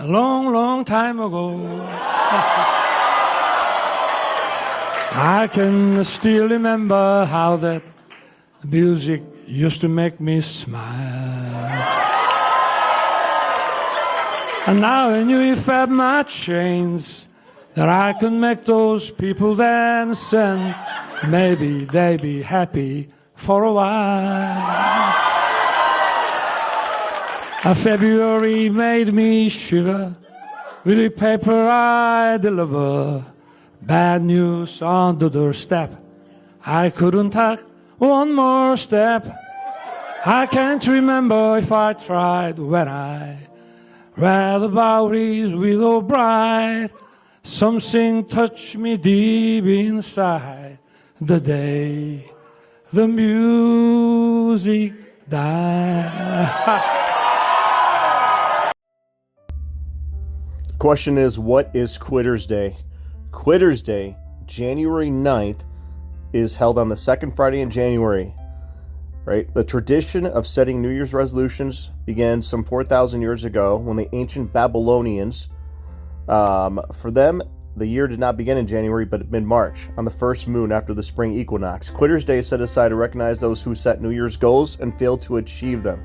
a long, long time ago. I can still remember how that music used to make me smile. And now I knew if I had my chains that I could make those people dance and maybe they'd be happy for a while. February made me shiver with the paper I deliver. Bad news on the doorstep. I couldn't take one more step. I can't remember if I tried when I read about his widow bride. Something touched me deep inside the day the music died. Question is, what is Quitters Day? Quitters Day, January 9th, is held on the second Friday in January, right? The tradition of setting New Year's resolutions began some 4,000 years ago when the ancient Babylonians, for them, the year did not begin in January, but mid-March, on the first moon after the spring equinox. Quitters Day is set aside to recognize those who set New Year's goals and fail to achieve them.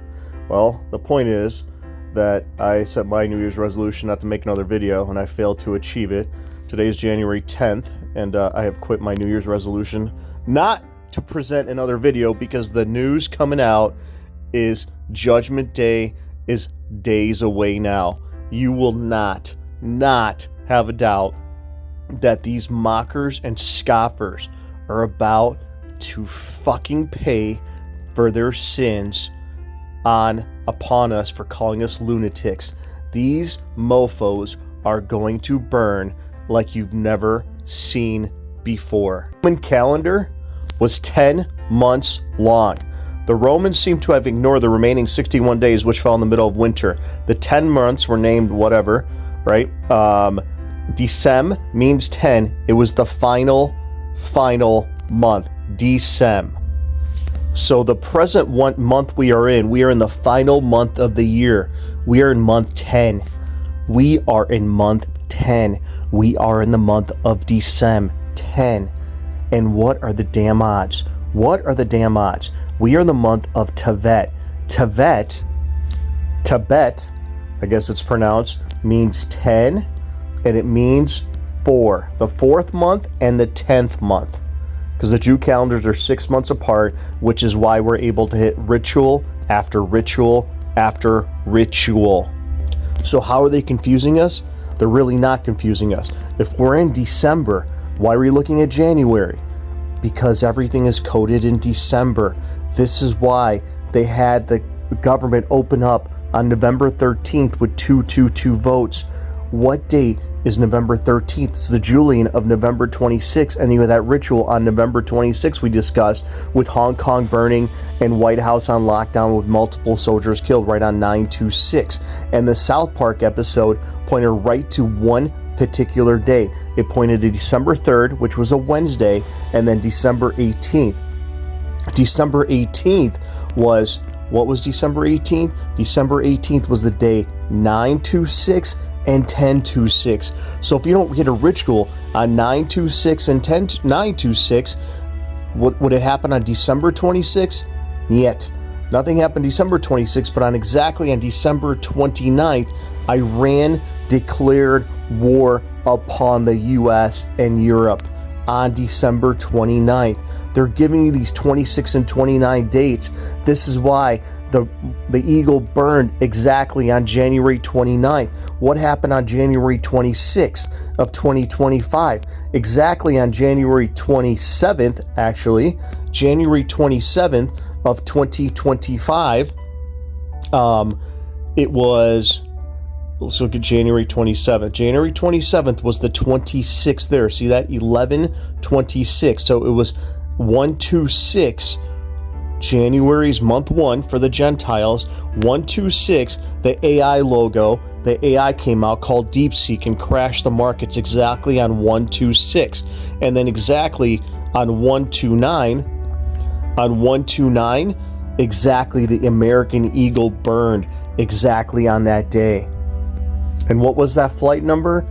Well, the point is that I set my New Year's resolution not to make another video, and I failed to achieve it. Today is January 10th, and I have quit my New Year's resolution not to present another video because the news coming out is Judgment Day is days away now. You will not have a doubt that these mockers and scoffers are about to fucking pay for their sins upon us for calling us lunatics. These mofos are going to burn like you've never seen before. The Roman calendar was 10 months long. The Romans seem to have ignored the remaining 61 days, which fell in the middle of winter. The 10 months were named whatever, right? Decem means 10. It was the final month. Decem. So the present month we are in the final month of the year. We are in month 10. We are in month 10. We are in the month of December 10. And what are the damn odds? What are the damn odds? We are in the month of Tevet. Tevet, I guess it's pronounced, means 10, and it means 4. The 4th month and the 10th month. Because the Jew calendars are 6 months apart, which is why we're able to hit ritual after ritual after ritual. So how are they confusing us? They're really not confusing us. If we're in December, why are we looking at January? Because everything is coded in December. This is why they had the government open up on November 13th with 222 votes. What date is November 13th? It's the Julian of November 26th, and you have that ritual on November 26th we discussed with Hong Kong burning and White House on lockdown with multiple soldiers killed right on 9/26. And the South Park episode pointed right to one particular day. It pointed to December 3rd, which was a Wednesday, and then December 18th. December 18th was, what was December 18th? December 18th was the day 9/26 and 10/26. So if you don't hit a ritual on 9/26 and 9/26, what would it happen on December 26th? Yet. Nothing happened December 26th, but on December 29th, Iran declared war upon the US and Europe on December 29th. They're giving you these 26 and 29 dates. This is why the eagle burned exactly on January 29th. What happened on January 26th of 2025? Exactly on January 27th, actually, January 27th of 2025, it was, let's look at January 27th. January 27th was the 26th there. See that? 11/26. So it was 126. January's month 1 for the Gentiles. 126, the AI logo, the AI came out called DeepSeek and crashed the markets exactly on 126. And then exactly on 129, exactly the American eagle burned exactly on that day. And what was that flight number?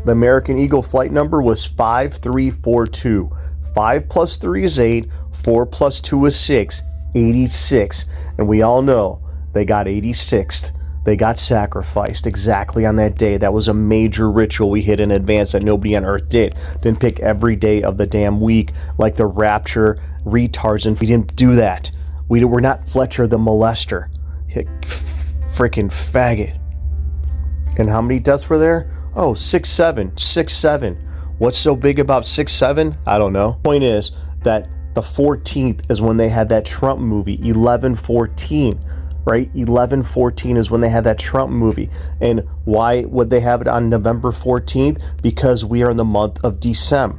The American Eagle flight number was 5342. 5 plus 3 is 8, 4 plus 2 is 6, 86. And we all know they got 86th. They got sacrificed exactly on that day. That was a major ritual we hit in advance that nobody on earth did. Didn't pick every day of the damn week like the rapture retards, and we didn't do that. We're not Fletcher the molester. Freaking faggot. And how many deaths were there? Oh, 6-7. 6-7. What's so big about 6-7? I don't know. Point is that the 14th is when they had that Trump movie, 11/14. Right? 11/14 is when they had that Trump movie. And why would they have it on November 14th? Because we are in the month of December.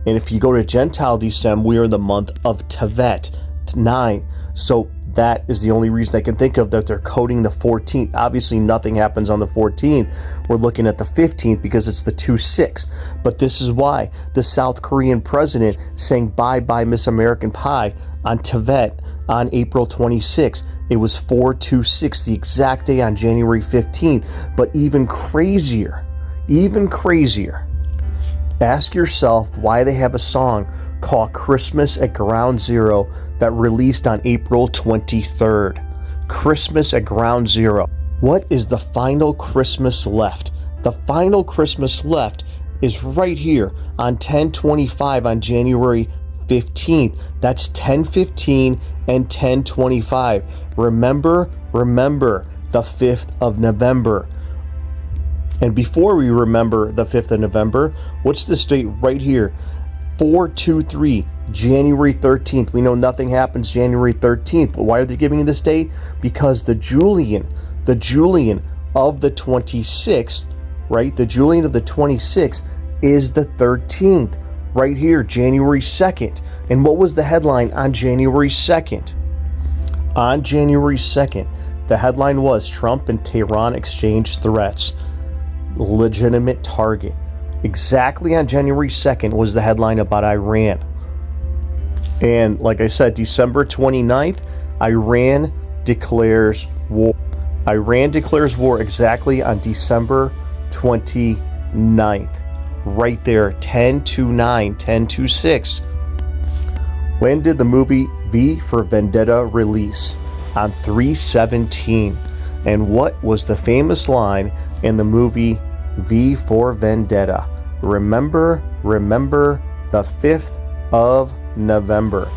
And if you go to Gentile December, we are in the month of Tevet, 9. So that is the only reason I can think of that they're coding the 14th. Obviously, nothing happens on the 14th. We're looking at the 15th because it's the 2-6. But this is why the South Korean president sang Bye Bye Miss American Pie on Tevet on April 26th. It was 4/26, the exact day on January 15th. But even crazier, ask yourself why they have a song called Christmas at Ground Zero that released on April 23rd. Christmas at Ground Zero. What is the final Christmas left? The final Christmas left is right here on 10/25 on January 15th. That's 10/15 and 10/25. Remember the 5th of November. And before we remember the 5th of November, what's this date right here? 4/23, January 13th. We know nothing happens January 13th, but why are they giving you this date? Because the Julian of the 26th, right? The Julian of the 26th is the 13th, right here, January 2nd. And what was the headline on January 2nd? On January 2nd, the headline was Trump and Tehran exchange threats. Legitimate target. Exactly on January 2nd was the headline about Iran. And like I said, December 29th, Iran declares war. Iran declares war exactly on December 29th. Right there, 10/29, 10/26. When did the movie V for Vendetta release? On 3/17. And what was the famous line in the movie V for Vendetta? Remember the 5th of November.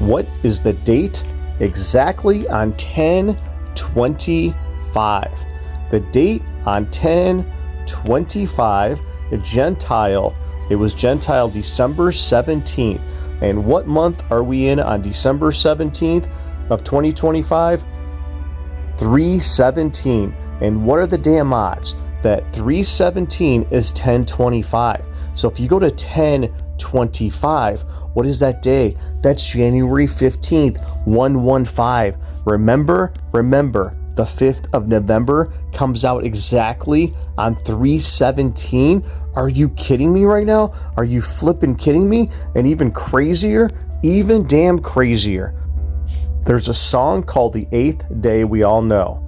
What is the date? Exactly on 10/25. The date on 10/25, Gentile. It was Gentile December 17th. And what month are we in on December 17th of 2025? 3/17. And what are the damn odds that 3/17 is 10/25? So if you go to 10/25, what is that day? That's January 15th, 115. Remember, the 5th of November comes out exactly on 3/17. Are you kidding me right now? Are you flipping kidding me? And even crazier, even damn crazier. There's a song called The 8th Day we all know.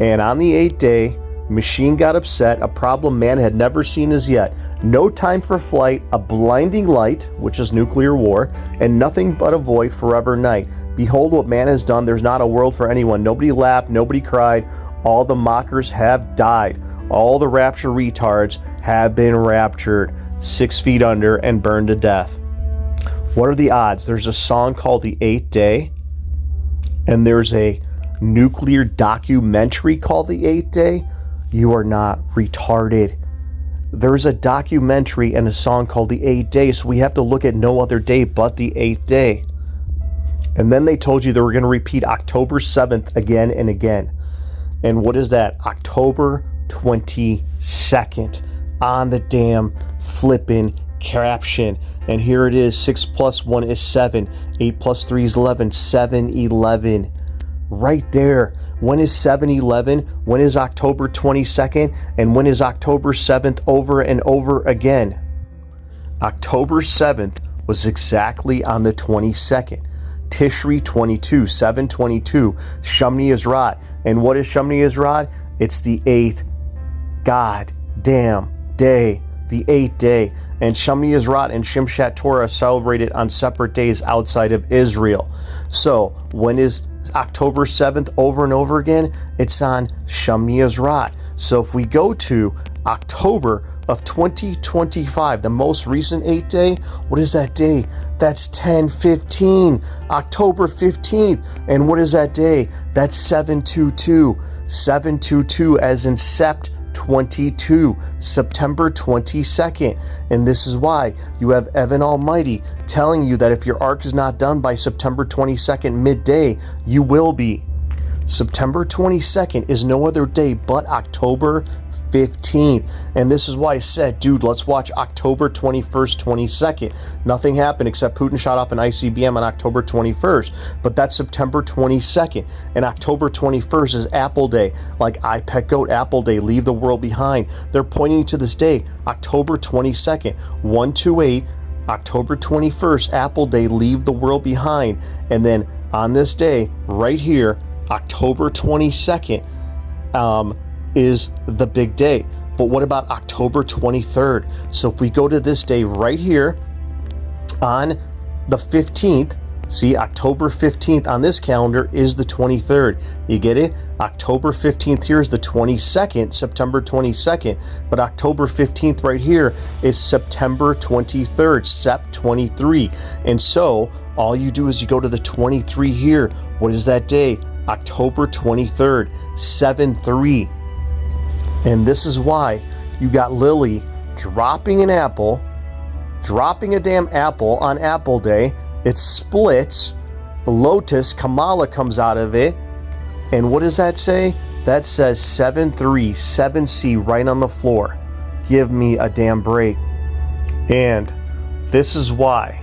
And on the 8th day, machine got upset, a problem man had never seen as yet. No time for flight, a blinding light, which is nuclear war, and nothing but a void, forever night. Behold what man has done, there's not a world for anyone. Nobody laughed, nobody cried, all the mockers have died. All the rapture retards have been raptured, 6 feet under and burned to death. What are the odds? There's a song called The 8th Day, and there's a nuclear documentary called The 8th Day. You are not retarded. There's a documentary and a song called The 8th Day, so we have to look at no other day but the 8th day. And then they told you they were going to repeat October 7th again and again. And what is that? October 22nd on the damn flippin' caption. And here it is, 6 plus 1 is 7, 8 plus 3 is 11, 7/11. Right there. When is 7/11? When is October 22nd? And when is October 7th over and over again? October 7th was exactly on the 22nd. Tishri 22, 7/22, Shumni Ezrat. And what is Shumni Ezrat? It's the 8th God damn day, the 8th day. And Shemini Ezrat and Shimshat Torah celebrated on separate days outside of Israel. So when is October 7th over and over again? It's on Shemini Ezrat. So if we go to October of 2025, the most recent 8th day, what is that day? That's 10/15, October 15th. And what is that day? That's 7/22, 7/22 as in Sept 22, September 22nd. And this is why you have Evan Almighty telling you that if your arc is not done by September 22nd midday, you will be. September 22nd is no other day but October 15th. And this is why I said, dude, let's watch October 21st, 22nd. Nothing happened except Putin shot up an ICBM on October 21st. But that's September 22nd. And October 21st is Apple Day, like iPet Goat Apple Day, leave the world behind. They're pointing to this day, October 22nd, 128, October 21st, Apple Day, leave the world behind. And then on this day, right here, October 22nd, is the big day. But what about October 23rd? So if we go to this day right here on the 15th, see, October 15th on this calendar is the 23rd. You get it? October 15th here is the 22nd, September 22nd. But October 15th right here is September 23rd, Sep 23. And so all you do is you go to the 23 here. What is that day? October 23rd, 7/3. And this is why you got Lily dropping an apple, dropping a damn apple on Apple Day. It splits. The lotus, Kamala comes out of it. And what does that say? That says 7/3, 7C right on the floor. Give me a damn break. And this is why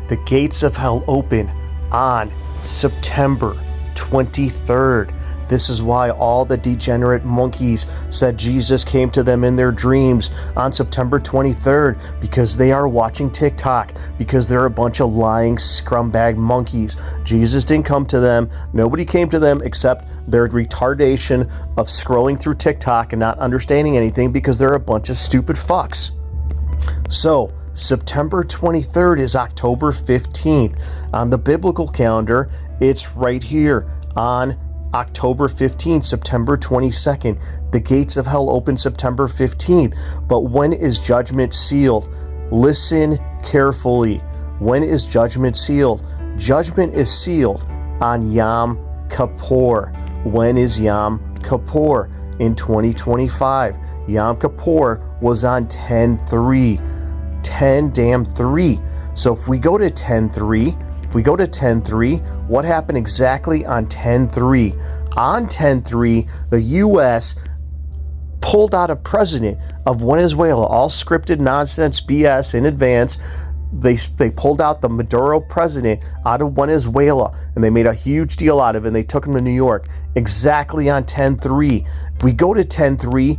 the gates of hell open on September 23rd. This is why all the degenerate monkeys said Jesus came to them in their dreams on September 23rd, because they are watching TikTok, because they're a bunch of lying scumbag monkeys. Jesus didn't come to them. Nobody came to them except their retardation of scrolling through TikTok and not understanding anything, because they're a bunch of stupid fucks. So September 23rd is October 15th. On the biblical calendar, it's right here on October 15th, September 22nd. The gates of hell open September 15th. But when is judgment sealed? Listen carefully. When is judgment sealed? Judgment is sealed on Yom Kippur. When is Yom Kippur? In 2025. Yom Kippur was on 10/3. 10/3. So if we go to 10/3, what happened exactly on 10/3? On 10/3, the U.S. pulled out a president of Venezuela, all scripted nonsense BS in advance. They pulled out the Maduro president out of Venezuela, and they made a huge deal out of it, and they took him to New York exactly on 10/3. If we go to 10/3,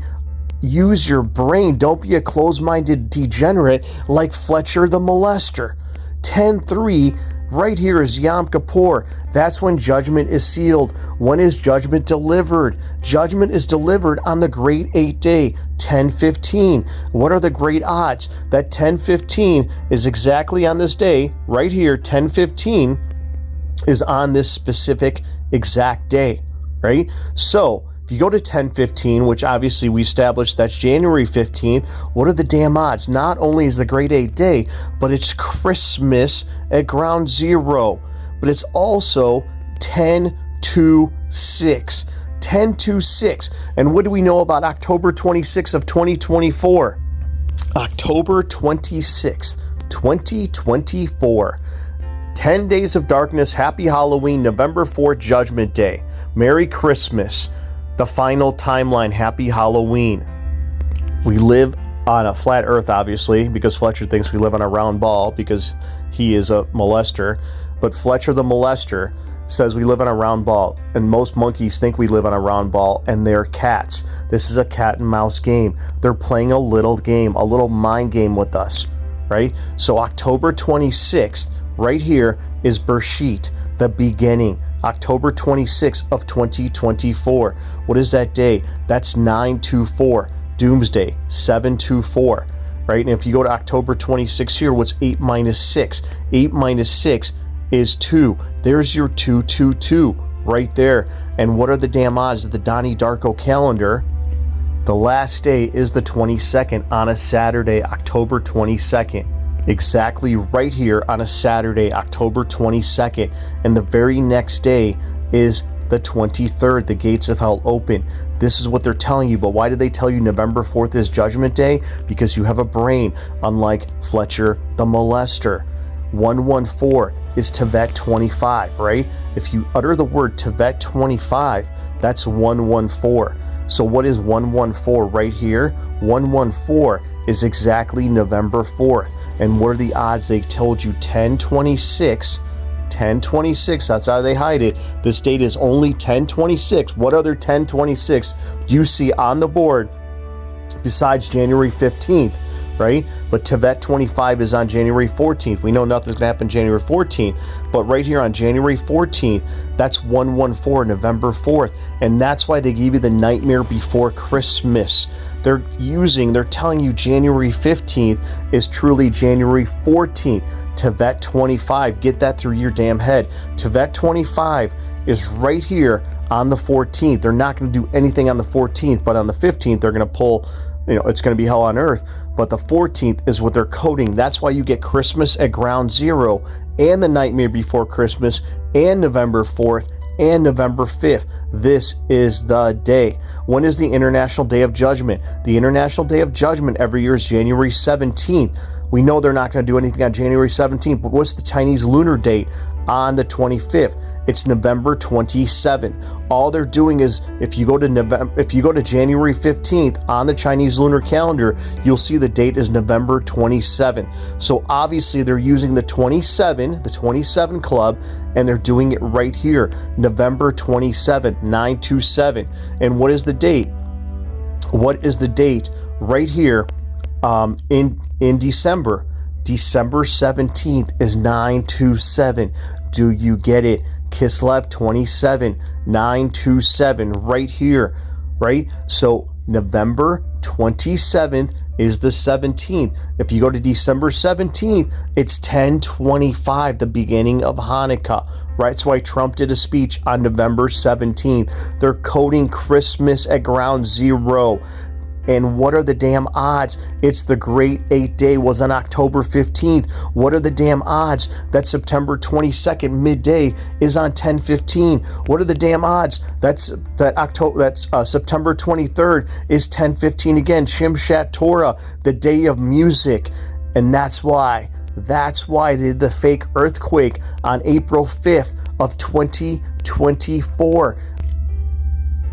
use your brain. Don't be a closed-minded degenerate like Fletcher the molester. 10/3 right here is Yom Kippur. That's when judgment is sealed. When is judgment delivered? Judgment is delivered on the great 8th day, 10/15. What are the great odds that 10/15 is exactly on this day, right here, 10/15 is on this specific exact day, right? So if you go to 10/15, which obviously we established that's January 15th, what are the damn odds? Not only is the great 8th day, but it's Christmas at ground zero. But it's also 10/26. 10/26. And what do we know about October 26th of 2024? October 26th, 2024. 10 days of darkness, happy Halloween, November 4th, Judgment Day. Merry Christmas. The final timeline, happy Halloween. We live on a flat earth, obviously, because Fletcher thinks we live on a round ball because he is a molester. But Fletcher the molester says we live on a round ball, and most monkeys think we live on a round ball, and they're cats. This is a cat and mouse game. They're playing a little game, a little mind game with us, right? So October 26th, right here, is Bereshit, the beginning. October 26th of 2024. What is that day? That's 9/24. Doomsday, 724, right? And if you go to October 26 here, what's 8 minus 6? 8 minus 6 is 2. There's your 222 right there. And what are the damn odds that the Donnie Darko calendar, the last day is the 22nd on a Saturday, October 22nd. Exactly right here on a Saturday, October 22nd. And the very next day is the 23rd. The gates of hell open. This is what they're telling you. But why did they tell you November 4th is Judgment Day? Because you have a brain, unlike Fletcher the molester. 114 is Tevet 25, right? If you utter the word Tevet 25, that's 114. So what is 114 right here? 114 is exactly November 4th. And what are the odds? They told you 1026. 1026, that's how they hide it. This date is only 1026. What other 1026 do you see on the board besides January 15th, right? But Tevet 25 is on January 14th. We know nothing's gonna happen January 14th, but right here on January 14th, that's 114, November 4th. And that's why they gave you the Nightmare Before Christmas. They're telling you January 15th is truly January 14th. Tevet 25, get that through your damn head. Tevet 25 is right here on the 14th. They're not going to do anything on the 14th, but on the 15th, they're going to pull, it's going to be hell on earth. But the 14th is what they're coding. That's why you get Christmas at Ground Zero and the Nightmare Before Christmas and November 4th and November 5th. This is the day. When is the International Day of Judgment? The International Day of Judgment every year is January 17th. We know they're not going to do anything on January 17th, but what's the Chinese lunar date on the 25th? It's November 27th. All they're doing is, if you go to January 15th on the Chinese lunar calendar, you'll see the date is November 27th. So obviously they're using the 27 club, and they're doing it right here, November 27th, 927. And what is the date? What is the date right here in December? December 17th is 927. Do you get it? Kislev 27, 927 right here, right? So November 27th is the 17th. If you go to December 17th, it's 1025, the beginning of Hanukkah, right? That's why Trump did a speech on November 17th. They're coding Christmas at Ground Zero. And what are the damn odds? It's the Great 8 Day was on October 15th. What are the damn odds that September 22nd midday is on 10:15? What are the damn odds that's September 23rd is 10:15 again? Shimshat Torah, the day of music. And that's why they did the fake earthquake on April 5th of 2024.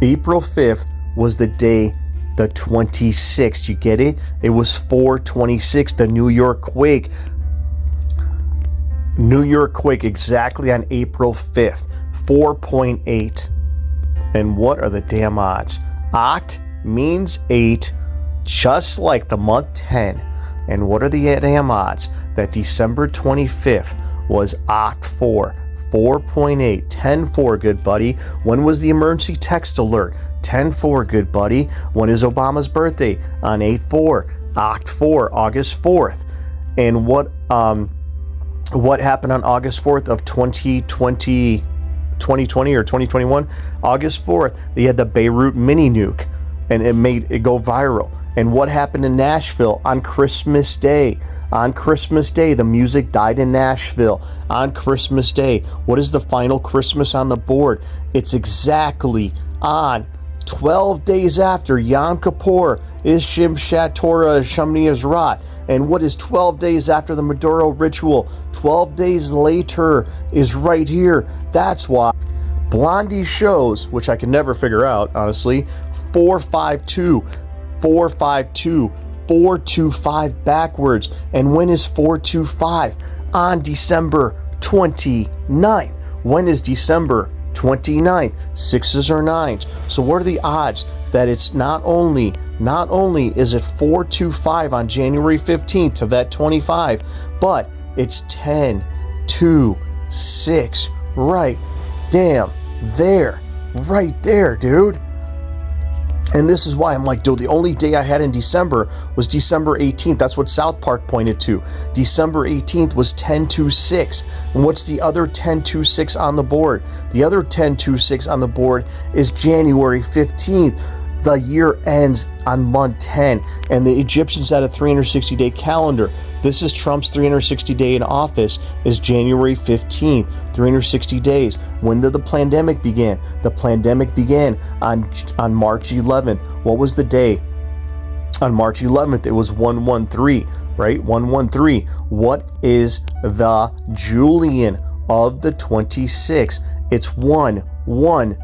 April 5th was the day, the 26th, you get it? It was 4/26, the New York quake. New York quake exactly on April 5th, 4.8. And what are the damn odds? Oct means 8, just like the month 10. And what are the damn odds that December 25th was Oct 4? 4.8, 10-4, good buddy. When was the emergency text alert? 10-4, good buddy. When is Obama's birthday? On 8-4, Oct 4, August 4th. And what happened on August 4th of 2020 or 2021? August 4th, they had the Beirut mini nuke, and it made it go viral. And what happened in Nashville on Christmas Day? On Christmas Day, the music died in Nashville. On Christmas Day, what is the final Christmas on the board? It's exactly on 12 days after Yom Kippur is Shimshat Torah Shemini Ezrat. And what is 12 days after the Maduro ritual? 12 days later is right here. That's why Blondie shows, which I can never figure out, honestly, 452, 452, 425 backwards. And when is 425? On December 29th. When is December 29th? 6s or 9s. So what are the odds that it's not only is it 425 on January 15th to that 25, but it's 10, 2, 6 right damn there, right there, dude. And this is why I'm like, dude, the only day I had in December was December 18th. That's what South Park pointed to. December 18th was 10-6. And what's the other 10-6 on the board? The other 10-6 on the board is January 15th. The year ends on month 10, and the Egyptians had a 360-day calendar. This is Trump's 360-day in office, is January 15th, 360 days. When did the pandemic begin? The pandemic began on March 11th. What was the day? On March 11th, it was 113, right? 113. What is the Julian of the 26? It's 113.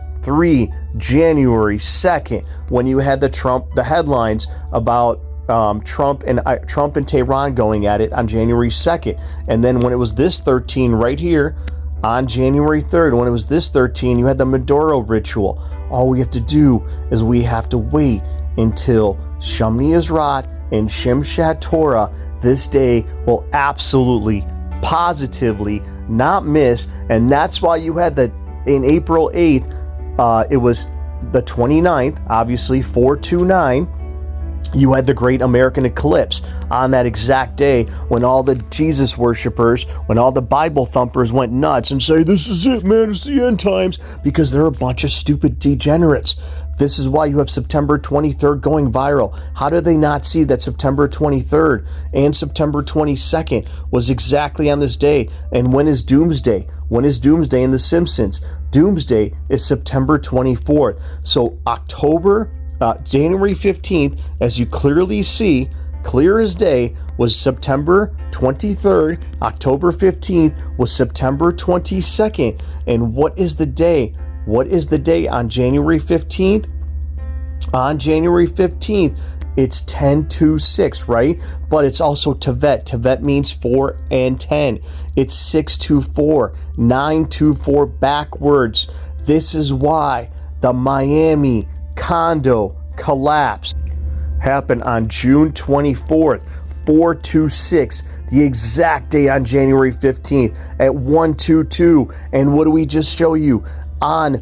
January 2nd, when you had the headlines about Trump and Tehran going at it on January 2nd. And then when it was this 13 right here on January 3rd, when it was this 13, you had the Maduro ritual. All we have to do is we have to wait until Shemini Ezrat and Shimshat Torah. This day will absolutely, positively not miss. And that's why you had in April 8th, it was the 29th, obviously 429. You had the Great American Eclipse on that exact day when all the Jesus worshipers, when all the Bible thumpers went nuts and say, this is it, man, it's the end times, because they're a bunch of stupid degenerates. This is why you have September 23rd going viral. How did they not see that September 23rd and September 22nd was exactly on this day? And when is Doomsday? When is Doomsday in The Simpsons? Doomsday is September 24th. So January 15th, as you clearly see, clear as day, was September 23rd. October 15th was September 22nd. And what is the day? What is the day on January 15th? On January 15th, it's 10-6, right? But it's also Tevet. Tevet means 4 and 10. It's 6-4, 9-4 backwards. This is why the Miami condo collapse happened on June 24th, 4-6, the exact day on January 15th at 1-2. And what do we just show you? On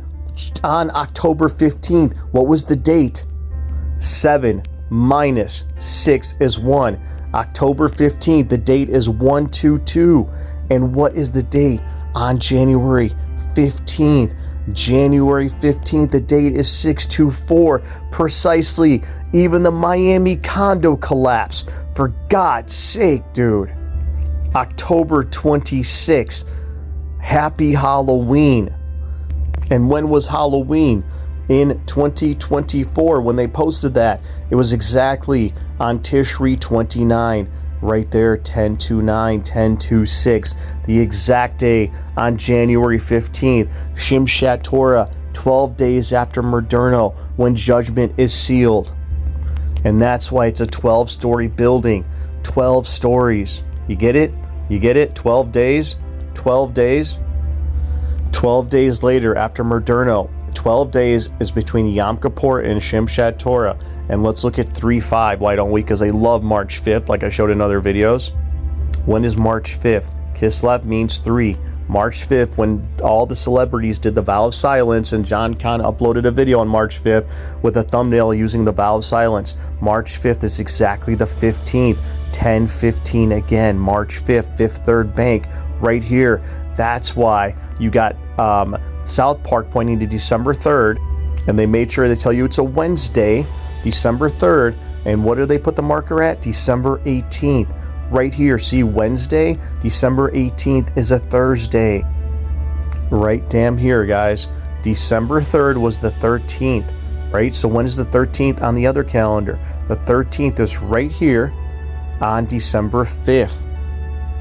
October 15th, what was the date? 7 minus 6 is 1. October 15th, the date is 1-2. And what is the date on January 15th? January 15th, the date is 6-4. Precisely, even the Miami condo collapse. For God's sake, dude. October 26th, happy Halloween. And when was Halloween? In 2024, when they posted that, it was exactly on Tishri 29, right there, 10-9, 10-6, the exact day on January 15th, Shimshat Torah, 12 days after Moderno, when judgment is sealed. And that's why it's a 12-story building, 12 stories. You get it? You get it? 12 days? 12 days? 12 days later, after Moderno, 12 days is between Yom Kippur and Shimshat Torah. And let's look at 3-5, why don't we? Because I love March 5th, like I showed in other videos. When is March 5th? Kislev means 3. March 5th, when all the celebrities did the vow of silence, and John Kahn uploaded a video on March 5th with a thumbnail using the vow of silence. March 5th is exactly the 15th. 10-15 again, March 5th, Fifth Third Bank, right here. That's why you got South Park pointing to December 3rd, and they made sure they tell you it's a Wednesday, December 3rd, and what do they put the marker at? December 18th. Right here, see, Wednesday, December 18th is a Thursday. Right damn here, guys. December 3rd was the 13th, right? So when is the 13th on the other calendar? The 13th is right here on December 5th.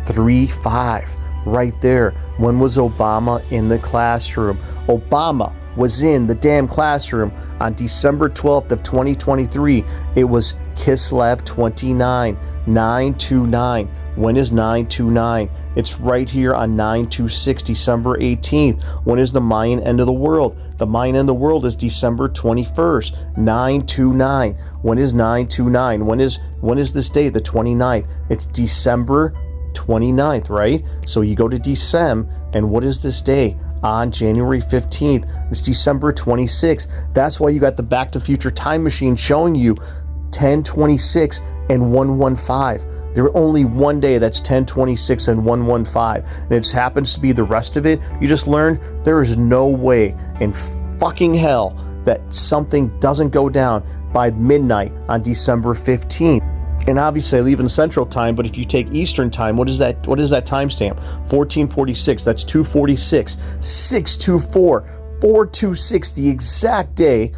3-5. Right there. When was Obama in the classroom? Obama was in the damn classroom on December 12th of 2023. It was Kislev 29, 9-9. When is 9-9? It's right here on 9-6, December 18th. When is the Mayan end of the world? The Mayan end of the world is December 21st, 9-9. When is 9-9? When is this day? The 29th. It's December 29th, right? So you go to December, and what is this day? on January 15th. It's December 26th. That's why you got the Back to the Future time machine showing you 1026 and 115. There are only one day that's 1026 and 115, and it just happens to be the rest of it. You just learned there is no way in fucking hell that something doesn't go down by midnight on December 15th. And obviously I leave in Central Time, but if you take Eastern Time, what is that timestamp? 1446, that's 246, 624, 426, the exact day.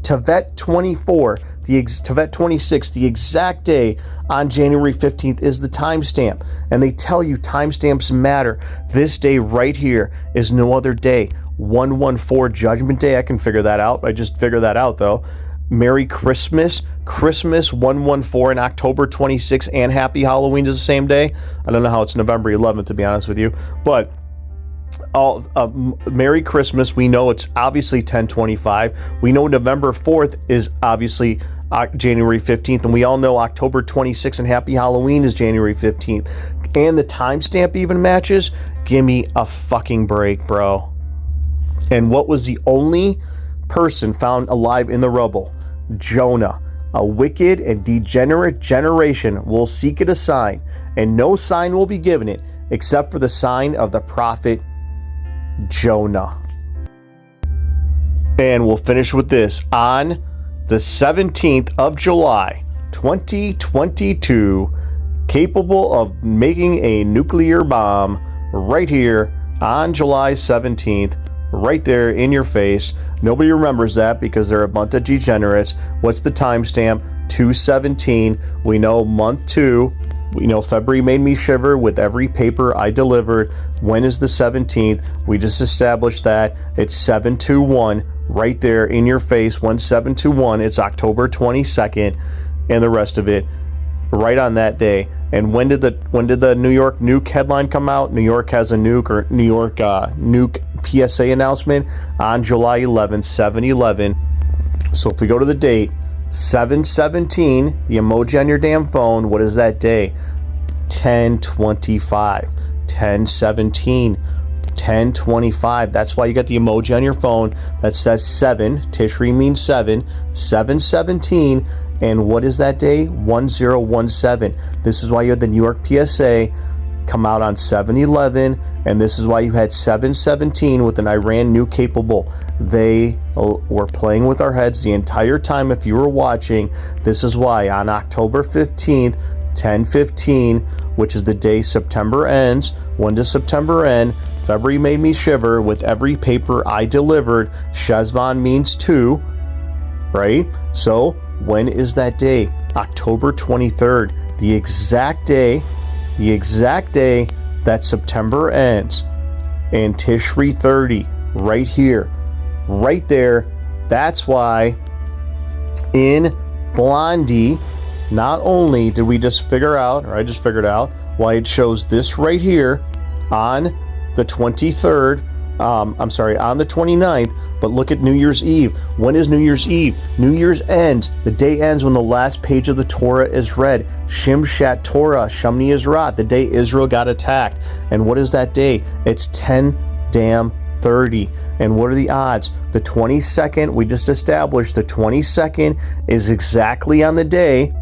Tevet 24, Tevet 26, the exact day on January 15th is the timestamp. And they tell you timestamps matter. This day right here is no other day. 114 Judgment Day. I can figure that out. I just figured that out though. Merry Christmas. Christmas 114 and October 26th and Happy Halloween is the same day. I don't know how it's November 11th to be honest with you. But Merry Christmas. We know it's obviously 1025. We know November 4th is obviously January 15th, and we all know October 26th and Happy Halloween is January 15th. And the timestamp even matches. Give me a fucking break, bro. And what was the only person found alive in the rubble? Jonah. A wicked and degenerate generation will seek it a sign, and no sign will be given it except for the sign of the prophet Jonah. And we'll finish with this. On the 17th of July, 2022, capable of making a nuclear bomb right here on July 17th, right there in your face. Nobody remembers that because they're a bunch of degenerates. What's the timestamp? 2/17. We know month 2. We know February made me shiver with every paper I delivered. When is the 17th? We just established that. It's 7/21 right there in your face. 17/21. It's October 22nd, and the rest of it right on that day. And when did the New York nuke headline come out? New York has a nuke, or New York nuke PSA announcement on July 11th, 7/11. So if we go to the date, 7/17, the emoji on your damn phone, what is that day? 10/25, 10/17, 10/25. That's why you got the emoji on your phone that says 7. Tishri means 7. 7/17. And what is that day? 1017. This is why you had the New York PSA come out on 7/11, and this is why you had 7/17 with an Iran nuke capable. They were playing with our heads the entire time if you were watching. This is why on October 15th, 10/15, which is the day September ends. When does September end? February made me shiver with every paper I delivered. Shezvan means 2, right? So when is that day? October 23rd, the exact day that September ends, and Tishri 30, right here, right there. That's why in Blondie, not only did we just figure out, or I just figured out, why it shows this right here on the 23rd, on the 29th, but look at New Year's Eve. When is New Year's Eve? New Year's ends. The day ends when the last page of the Torah is read. Shimshat Torah, Shamni Ezrat, the day Israel got attacked. And what is that day? It's 10/30. And what are the odds? The 22nd, we just established the 22nd is exactly on the day.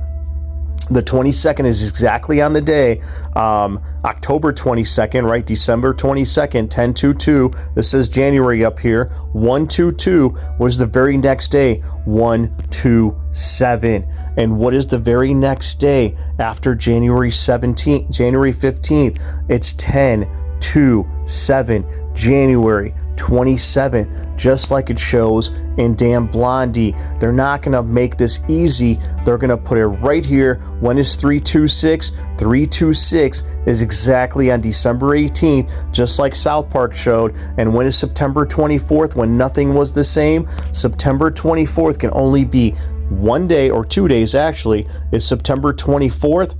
The 22nd is exactly on the day, October 22nd, right? December 22nd, 10/22. This says January up here. 1/22 was the very next day, 1/27. And what is the very next day after January 17th, January 15th? It's 10/27, January 27th, just like it shows in damn Blondie. They're not going to make this easy. They're going to put it right here. When is 3/26? 3/26 is exactly on December 18th, just like South Park showed. And when is September 24th, when nothing was the same? September 24th can only be one day, or 2 days actually, is September 24th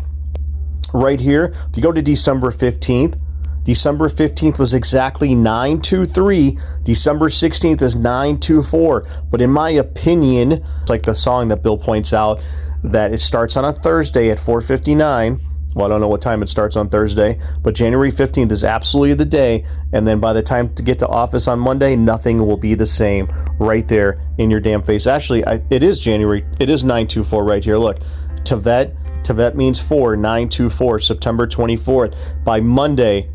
right here. If you go to December 15th, December 15th was exactly 9/23. December 16th is 9/24. But in my opinion, it's like the song that Bill points out, that it starts on a Thursday at 4:59 Well, I don't know what time it starts on Thursday, but January 15th is absolutely the day. And then by the time to get to office on Monday, nothing will be the same right there in your damn face. Actually, it is January. It is 924 right here. Look, Tevet means 4, 924, September 24th. By Monday,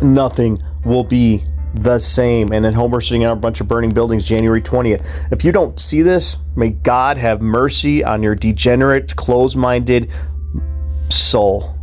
nothing will be the same. And then Homer sitting on a bunch of burning buildings, January 20th. If you don't see this, may God have mercy on your degenerate, closed-minded soul.